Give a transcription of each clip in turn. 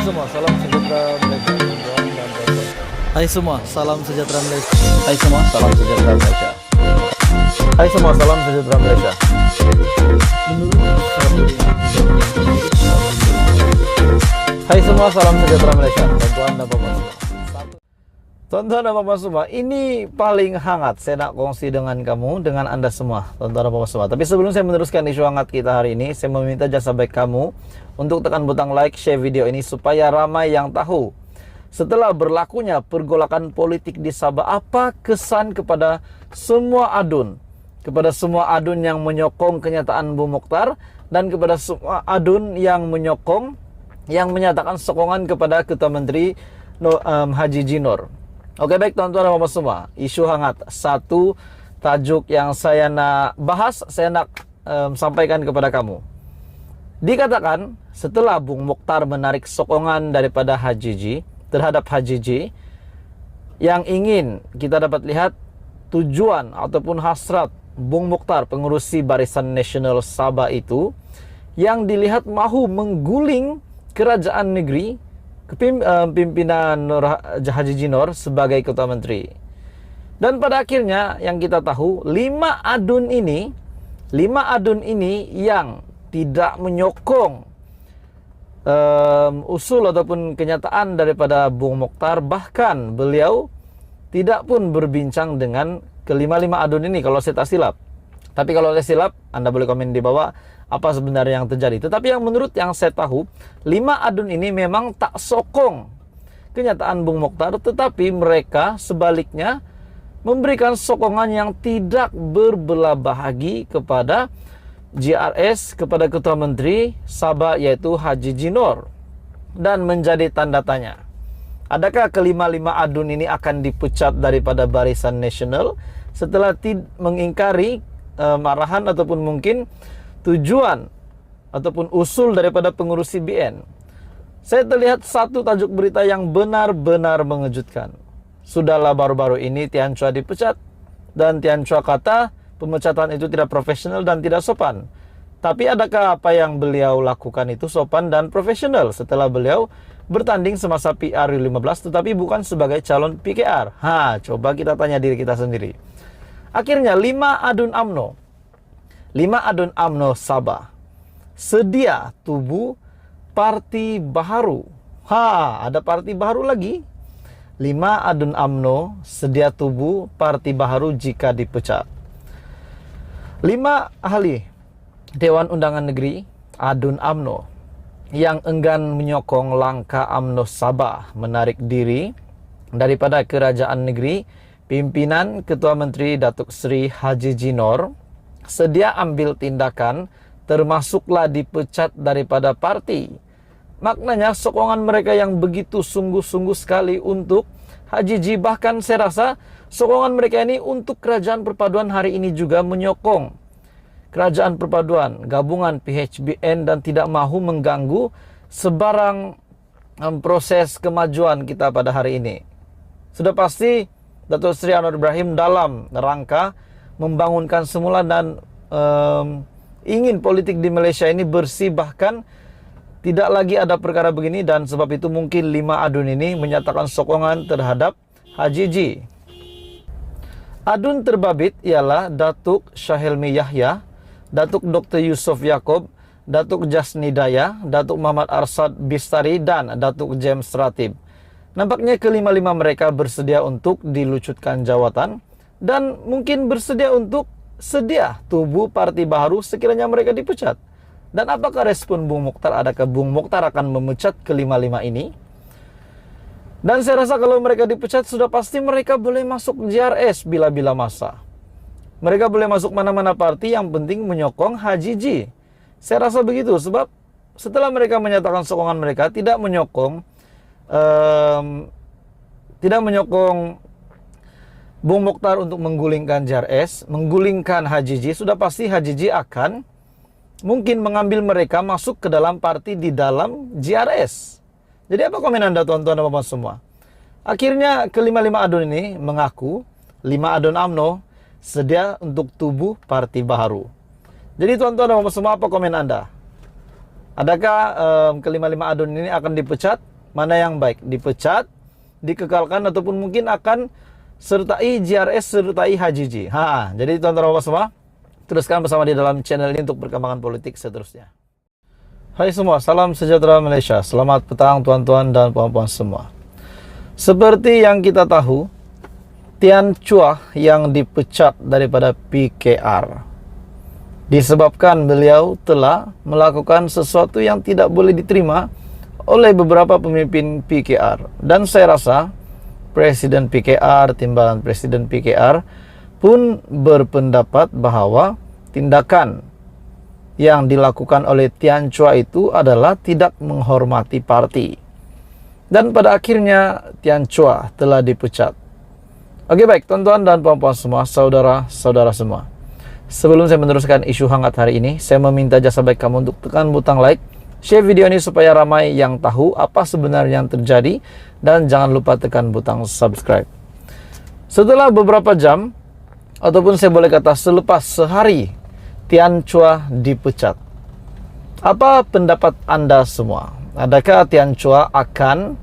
semua, salam sejahtera Malaysia. Hai semua, salam sejahtera Malaysia. Hai semua, salam sejahtera Malaysia. Hai semua, salam sejahtera Malaysia. Hai semua, salam sejahtera Malaysia. Tuan-tuan dan puan semua. Tuan-tuan dan puan semua, ini paling hangat saya nak kongsi dengan kamu, dengan anda semua, tuan-tuan dan puan semua. Tapi sebelum saya meneruskan isu hangat kita hari ini, saya meminta jasa baik kamu untuk tekan butang like, share video ini supaya ramai yang tahu. Setelah berlakunya pergolakan politik di Sabah, apa kesan kepada semua adun? Kepada semua adun yang menyokong kenyataan Bu Mokhtar dan kepada semua adun yang menyokong, yang menyatakan sokongan kepada Ketua Menteri Haji Jinor. Oke, baik tuan-tuan dan puan semua, isu hangat. Satu tajuk yang saya nak bahas, saya nak sampaikan kepada kamu. Dikatakan setelah Bung Mokhtar menarik sokongan daripada Haji J terhadap Haji J, yang ingin kita dapat lihat tujuan ataupun hasrat Bung Mokhtar, pengurusi Barisan Nasional Sabah itu, yang dilihat mahu mengguling kerajaan negeri, pimpinan Haji Jinor sebagai Ketua Menteri. Dan pada akhirnya yang kita tahu, lima adun ini yang tidak menyokong usul ataupun kenyataan daripada Bung Mokhtar, bahkan beliau tidak pun berbincang dengan kelima-lima adun ini kalau saya tak silap. Tapi kalau saya silap, Anda boleh komen di bawah apa sebenarnya yang terjadi. Tetapi yang menurut yang saya tahu, lima adun ini memang tak sokong kenyataan Bung Mokhtar, tetapi mereka sebaliknya memberikan sokongan yang tidak berbelah bahagi kepada JRS, kepada Ketua Menteri Sabah yaitu Haji Jinor. Dan menjadi tanda tanya, adakah kelima-lima adun ini akan dipecat daripada Barisan Nasional setelah mengingkari arahan ataupun mungkin tujuan ataupun usul daripada pengurus CBN? Saya terlihat satu tajuk berita yang benar-benar mengejutkan. Sudahlah baru-baru ini Tian Chua dipecat, dan Tian Chua kata pemecatan itu tidak profesional dan tidak sopan. Tapi adakah apa yang beliau lakukan itu sopan dan profesional setelah beliau bertanding semasa PRU15 tetapi bukan sebagai calon PKR? Coba kita tanya diri kita sendiri. Akhirnya 5 adun AMNO Sabah sedia tubuh parti baharu. Ada parti baharu lagi. 5 adun AMNO sedia tubuh parti baharu jika dipecat. 5 ahli Dewan Undangan Negeri adun AMNO yang enggan menyokong langkah AMNO Sabah menarik diri daripada kerajaan negeri, pimpinan Ketua Menteri Datuk Seri Haji Jinor sedia ambil tindakan, termasuklah dipecat daripada parti. Maknanya sokongan mereka yang begitu sungguh-sungguh sekali untuk Haji J, bahkan saya rasa sokongan mereka ini untuk Kerajaan Perpaduan hari ini juga menyokong Kerajaan Perpaduan, gabungan PHBN, dan tidak mahu mengganggu sebarang proses kemajuan kita pada hari ini. Sudah pasti Datuk Seri Anwar Ibrahim dalam rangka membangunkan semula dan ingin politik di Malaysia ini bersih, bahkan tidak lagi ada perkara begini, dan sebab itu mungkin 5 adun ini menyatakan sokongan terhadap Haji J. Adun terbabit ialah Datuk Syahilmi Yahya, Datuk Dr. Yusof Yaakob, Datuk Jasni Daya, Datuk Muhammad Arsad Bistari, dan Datuk James Ratib. Nampaknya kelima-lima mereka bersedia untuk dilucutkan jawatan dan mungkin bersedia untuk tubuh parti baru sekiranya mereka dipecat. Dan apakah respon Bung Mokhtar? Adakah Bung Mokhtar akan memecat kelima-lima ini? Dan saya rasa kalau mereka dipecat, sudah pasti mereka boleh masuk JRS bila-bila masa. Mereka boleh masuk mana-mana parti, yang penting menyokong Haji J. Saya rasa begitu, sebab setelah mereka menyatakan sokongan mereka tidak menyokong Bung Mokhtar untuk menggulingkan JRS, menggulingkan Haji J, sudah pasti Haji J akan mungkin mengambil mereka masuk ke dalam parti di dalam JRS. Jadi apa komen Anda tuan-tuan dan puan semua? Akhirnya kelima-lima adun ini mengaku 5 adun AMNO sedia untuk tubuh parti baru. Jadi tuan-tuan dan puan semua, apa komen Anda? Adakah kelima-lima adun ini akan dipecat Mana yang baik? Dipecat, dikekalkan, ataupun mungkin akan sertai JRS, sertai HJJ. Jadi teman-teman Bapak semua, teruskan bersama di dalam channel ini untuk perkembangan politik seterusnya. Hai semua, salam sejahtera Malaysia. Selamat petang tuan-tuan dan puan-puan semua. Seperti yang kita tahu, Tian Chua yang dipecat daripada PKR disebabkan beliau telah melakukan sesuatu yang tidak boleh diterima oleh beberapa pemimpin PKR. Dan saya rasa Presiden PKR, timbalan Presiden PKR pun berpendapat bahwa tindakan yang dilakukan oleh Tian Chua itu adalah tidak menghormati parti. Dan pada akhirnya Tian Chua telah dipecat. Oke baik, tuan-tuan dan puan-puan semua, saudara-saudara semua. Sebelum saya meneruskan isu hangat hari ini, saya meminta jasa baik kamu untuk tekan butang like, share video ini supaya ramai yang tahu apa sebenarnya yang terjadi, dan jangan lupa tekan butang subscribe. Setelah beberapa jam, ataupun saya boleh kata selepas sehari Tian Chua dipecat, apa pendapat Anda semua? Adakah Tian Chua akan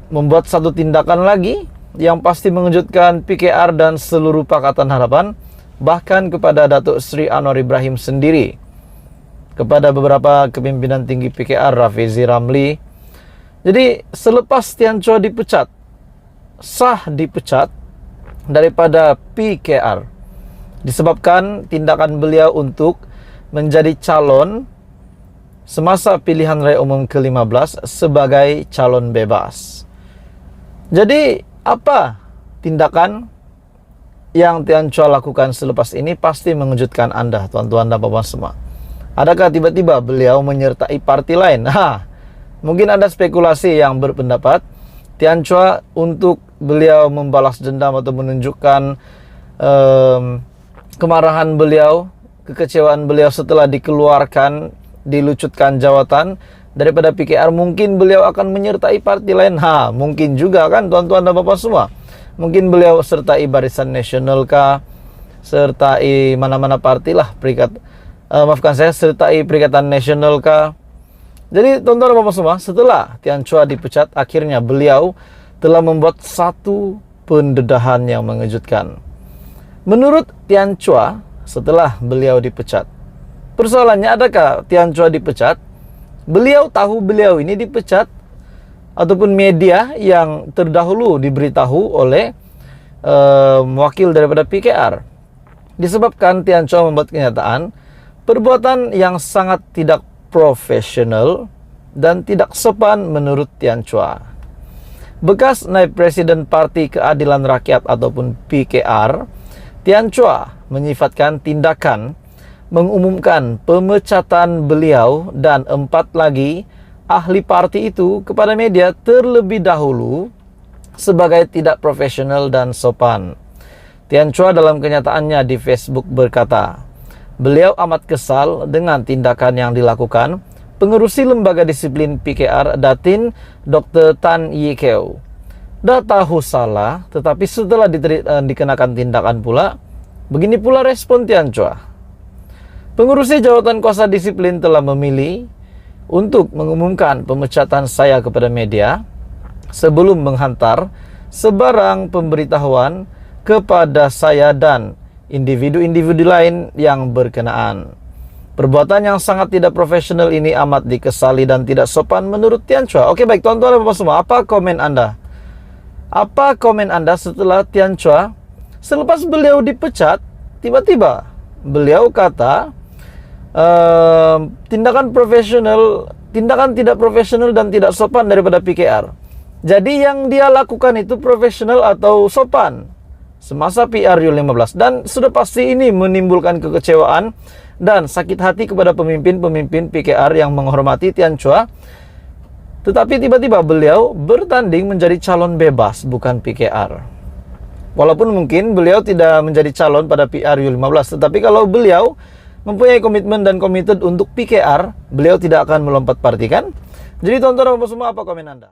membuat satu tindakan lagi yang pasti mengejutkan PKR dan seluruh Pakatan Harapan, bahkan kepada Datuk Seri Anwar Ibrahim sendiri, kepada beberapa kepimpinan tinggi PKR, Rafizi Ramli? Jadi selepas Tian Chua dipecat, sah dipecat daripada PKR, disebabkan tindakan beliau untuk menjadi calon semasa pilihan raya umum ke-15 sebagai calon bebas. Jadi apa tindakan yang Tian Chua lakukan selepas ini pasti mengejutkan Anda, tuan-tuan dan puan-puan semua. Adakah tiba-tiba beliau menyertai parti lain? Mungkin ada spekulasi yang berpendapat Tian Chua untuk beliau membalas dendam atau menunjukkan kemarahan beliau, kekecewaan beliau setelah dikeluarkan, dilucutkan jawatan daripada PKR. Mungkin beliau akan menyertai parti lain. Mungkin juga kan tuan-tuan dan bapak semua. Mungkin beliau sertai Barisan Nasional kah, sertai mana-mana parti lah, sertai Perikatan Nasional kah. Jadi tuan-tuan dan bapak semua, setelah Tian Chua dipecat, akhirnya beliau telah membuat satu pendedahan yang mengejutkan. Menurut Tian Chua, setelah beliau dipecat, persoalannya adakah Tian Chua dipecat? Beliau tahu beliau ini dipecat, ataupun media yang terdahulu diberitahu oleh wakil daripada PKR, disebabkan Tian Chua membuat kenyataan perbuatan yang sangat tidak profesional dan tidak sopan menurut Tian Chua. Bekas naib Presiden Parti Keadilan Rakyat ataupun PKR, Tian Chua menyifatkan tindakan mengumumkan pemecatan beliau dan 4 lagi ahli parti itu kepada media terlebih dahulu sebagai tidak profesional dan sopan. Tian Chua dalam kenyataannya di Facebook berkata, beliau amat kesal dengan tindakan yang dilakukan pengerusi lembaga disiplin PKR, Datin Dr. Tan Yee Keo. Dah tahu salah, tetapi setelah dikenakan tindakan pula, begini pula respon Tian Chua. Pengurusi jawatan kuasa disiplin telah memilih untuk mengumumkan pemecatan saya kepada media sebelum menghantar sebarang pemberitahuan kepada saya dan individu-individu lain yang berkenaan. Perbuatan yang sangat tidak profesional ini amat dikesali dan tidak sopan menurut Tian Chua. Oke baik tuan-tuan dan bapak semua, apa komen Anda? Apa komen Anda setelah Tian Chua, selepas beliau dipecat, tiba-tiba beliau kata tindakan tidak profesional dan tidak sopan daripada PKR. Jadi yang dia lakukan itu profesional atau sopan semasa PRU 15, dan sudah pasti ini menimbulkan kekecewaan dan sakit hati kepada pemimpin-pemimpin PKR yang menghormati Tian Chua. Tetapi tiba-tiba beliau bertanding menjadi calon bebas, bukan PKR. Walaupun mungkin beliau tidak menjadi calon pada PRU 15, tetapi kalau beliau mempunyai komitmen dan committed untuk PKR, beliau tidak akan melompat parti kan? Jadi tuan-tuan dan bapak semua, apa komen Anda?